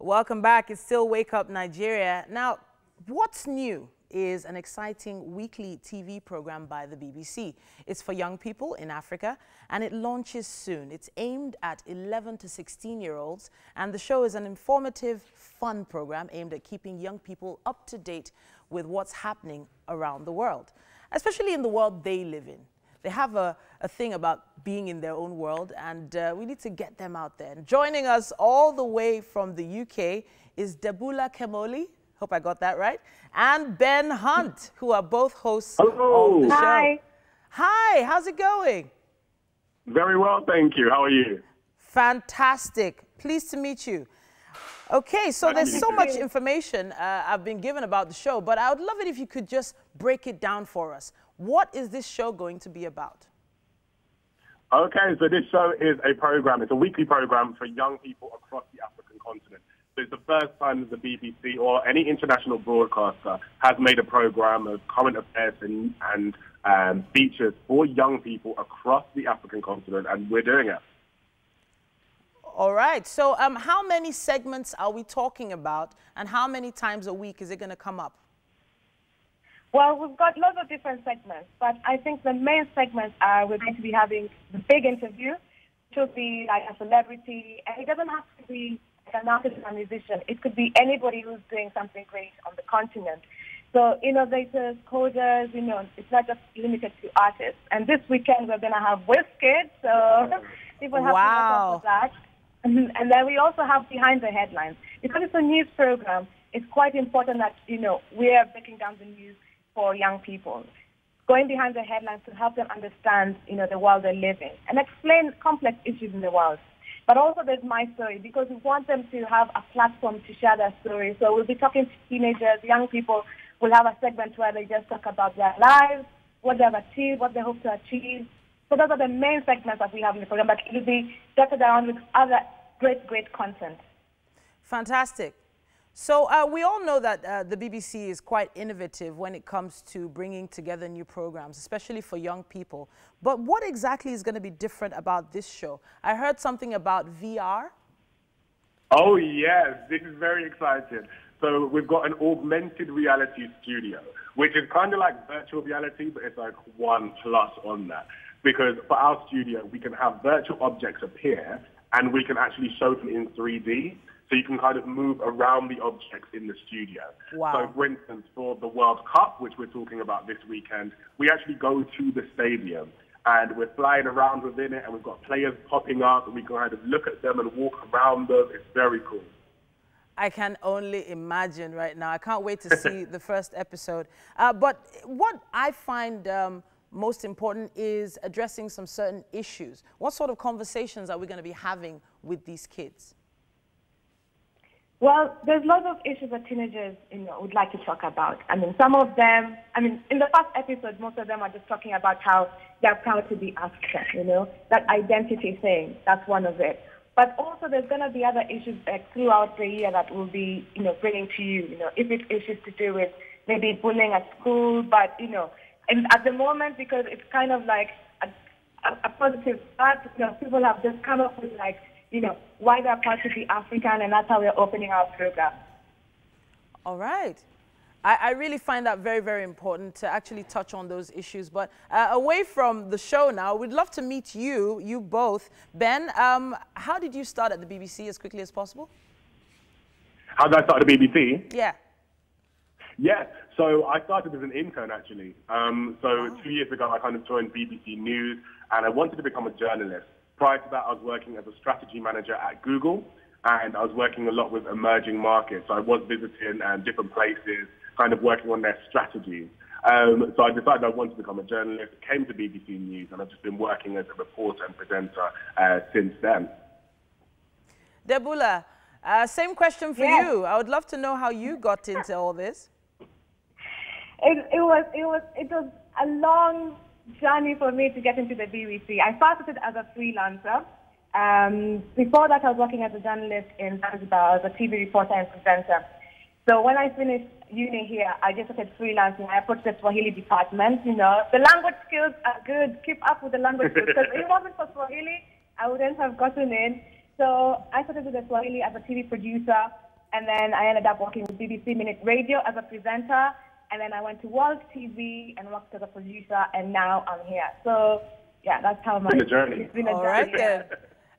Welcome back. It's still Wake Up Nigeria. Now, what's new is an exciting weekly TV program by the BBC. It's for young people in Africa, and it launches soon. It's aimed at 11 to 16-year-olds, and the show is an informative, fun program aimed at keeping young people up to date with what's happening around the world, especially in the world they live in. They have a thing about being in their own world, and we need to get them out there. And joining us all the way from the UK is Debula Kemoli, hope I got that right, and Ben Hunt, who are both hosts of the show. Hi. Hi, how's it going? Very well, thank you. How are you? Fantastic. Pleased to meet you. Okay, so there's so much information I've been given about the show, but I would love it if you could just break it down for us. What is this show going to be about? Okay, so this show is a program. It's a weekly program for young people across the African continent. So it's the first time that the BBC or any international broadcaster has made a program of current affairs and features for young people across the African continent, and we're doing it. All right, so how many segments are we talking about, and how many times a week is it going to come up? Well, we've got lots of different segments, but I think the main segments are we're going to be having the big interview, which will be like a celebrity, and it doesn't have to be like an artist or a musician. It could be anybody who's doing something great on the continent. So innovators, coders, it's not just limited to artists. And this weekend we're going to have Wizkid, so people have to look out for that. And then we also have Behind the Headlines. Because it's a news program, it's quite important that, we are breaking down the news for young people, going behind the headlines to help them understand, the world they live in and explain complex issues in the world. But also there's My Story, because we want them to have a platform to share their story. So we'll be talking to teenagers, young people. We'll have a segment where they just talk about their lives, what they've achieved, what they hope to achieve. So those are the main segments that we have in the program, but it will be dotted around with other great content. Fantastic. So we all know that the BBC is quite innovative when it comes to bringing together new programs, especially for young people. But what exactly is going to be different about this show? I heard something about VR. Oh, yes. This is very exciting. So we've got an augmented reality studio, which is kind of like virtual reality, but it's like 1+ on that. Because for our studio, we can have virtual objects appear, and we can actually show them in 3D. So you can kind of move around the objects in the studio. Wow. So for instance, for the World Cup, which we're talking about this weekend, we actually go to the stadium and we're flying around within it, and we've got players popping up, and we can kind of look at them and walk around them. It's very cool. I can only imagine right now. I can't wait to see the first episode. But what I find most important is addressing some certain issues. What sort of conversations are we going to be having with these kids? Well, there's lots of issues that teenagers, would like to talk about. Some of them, in the first episode, most of them are just talking about how they're proud to be African, that identity thing, that's one of it. But also there's going to be other issues throughout the year that we'll be, bringing to you, if it's issues to do with maybe bullying at school, but, and at the moment, because it's kind of like a positive part, people have just come up with like, why they're proud to be African, and that's how we're opening our program. All right. I really find that very, very important to actually touch on those issues. But away from the show now, we'd love to meet you both. Ben, how did you start at the BBC as quickly as possible? How did I start at the BBC? Yeah. Yeah, so I started as an intern, actually. So 2 years ago, I kind of joined BBC News, and I wanted to become a journalist. Prior to that, I was working as a strategy manager at Google, and I was working a lot with emerging markets. So I was visiting different places, kind of working on their strategies. So I decided I wanted to become a journalist, came to BBC News, and I've just been working as a reporter and presenter since then. Debula, same question for you. I would love to know how you got into all this. It was a long journey for me to get into the BBC. I started as a freelancer. Before that, I was working as a journalist in Zanzibar, as a TV reporter and presenter. So when I finished uni here, I just started freelancing. I approached the Swahili department. The language skills are good. Keep up with the language skills. Because if it wasn't for Swahili, I wouldn't have gotten in. So I started with the Swahili as a TV producer. And then I ended up working with BBC Minute Radio as a presenter. And then I went to World TV and worked as a producer. And now I'm here. So, yeah, that's how my... It's been a journey. It's been a All journey. right, then.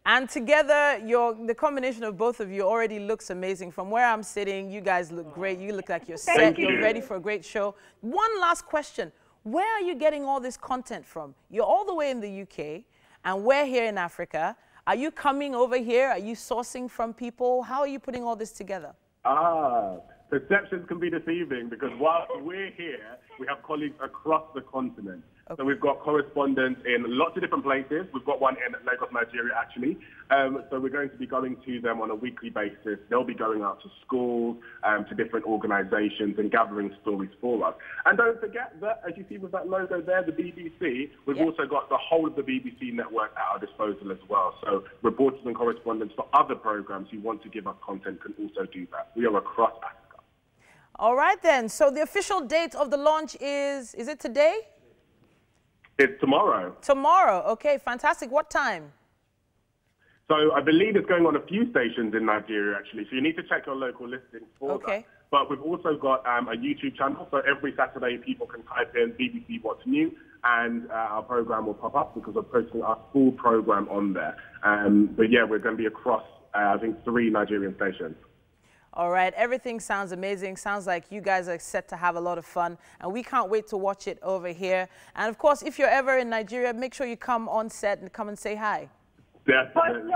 And together, the combination of both of you already looks amazing. From where I'm sitting, you guys look great. You look like you're set. Thank you. You're ready for a great show. One last question. Where are you getting all this content from? You're all the way in the UK, and we're here in Africa. Are you coming over here? Are you sourcing from people? How are you putting all this together? Perceptions can be deceiving because while we're here, we have colleagues across the continent. Okay. So we've got correspondents in lots of different places. We've got one in Lagos, Nigeria, actually. So we're going to be going to them on a weekly basis. They'll be going out to schools, to different organizations and gathering stories for us. And don't forget that, as you see with that logo there, the BBC, we've also got the whole of the BBC network at our disposal as well. So reporters and correspondents for other programs who want to give us content can also do that. We are across Africa. All right, then. So the official date of the launch is it today? It's tomorrow. Tomorrow. Okay, fantastic. What time? So I believe it's going on a few stations in Nigeria, actually. So you need to check your local listings for that. But we've also got a YouTube channel. So every Saturday, people can type in BBC What's New, and our program will pop up because we're posting our full program on there. But yeah, we're going to be across, I think, 3 Nigerian stations. All right, everything sounds amazing. Sounds like you guys are set to have a lot of fun, and we can't wait to watch it over here. And of course, if you're ever in Nigeria, make sure you come on set and come and say hi. Definitely.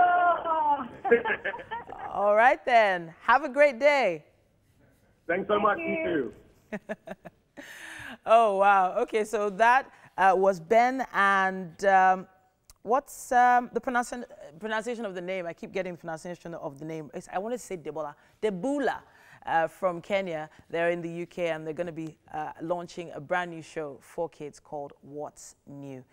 All right, then. Have a great day. Thanks so much. You too. Oh, wow. Okay, so that was Ben, and what's the pronunciation of the name? I keep getting the pronunciation of the name. I want to say Debula from Kenya. They're in the UK, and they're going to be launching a brand new show for kids called What's New.